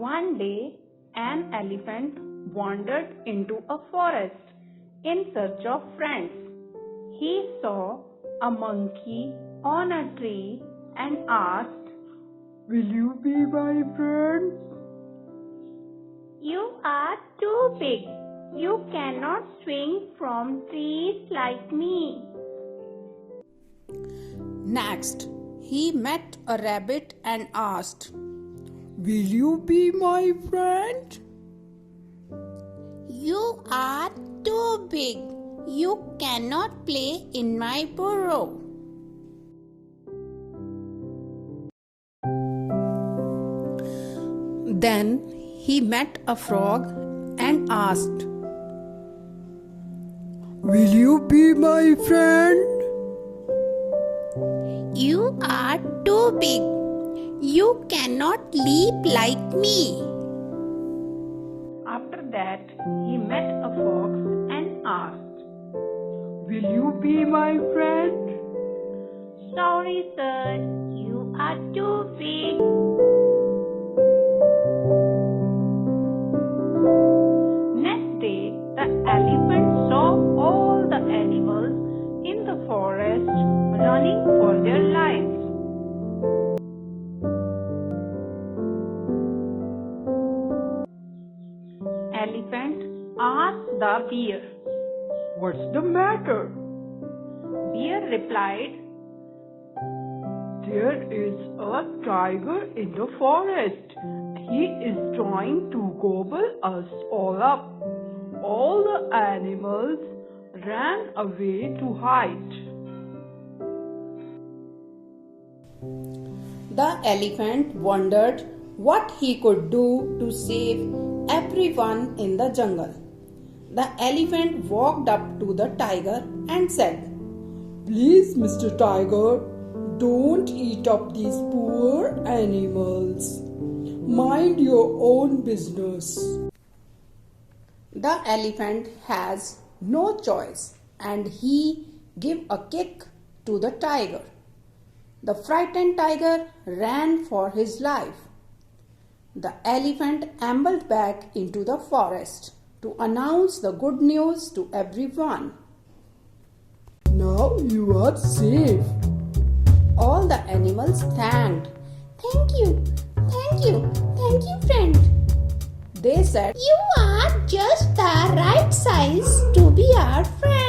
One day, an elephant wandered into a forest in search of friends. He saw a monkey on a tree and asked, "Will you be my friend?" "You are too big. You cannot swing from trees like me." Next, he met a rabbit and asked, "Will you be my friend?" "You are too big. You cannot play in my burrow." Then he met a frog and asked, "Will you be my friend?" "You are too big. You cannot leap like me." After that, he met a fox and asked, "Will you be my friend?" "Sorry, sir. You are too big." Next day, the elephant saw all the animals in the forest running for their lives. Elephant asked the bear, "What's the matter?" Bear replied, "There is a tiger in the forest. He is trying to gobble us all up." All the animals ran away to hide. The elephant wondered what he could do to save everyone in the jungle. The elephant walked up to the tiger and said, "Please, Mr. Tiger, don't eat up these poor animals. Mind your own business." The elephant has no choice and he gave a kick to the tiger. The frightened tiger ran for his life. The elephant ambled back into the forest to announce the good news to everyone. "Now you are safe." All the animals thanked. "Thank you. Thank you. Thank you, friend. They said, You are just the right size to be our friend."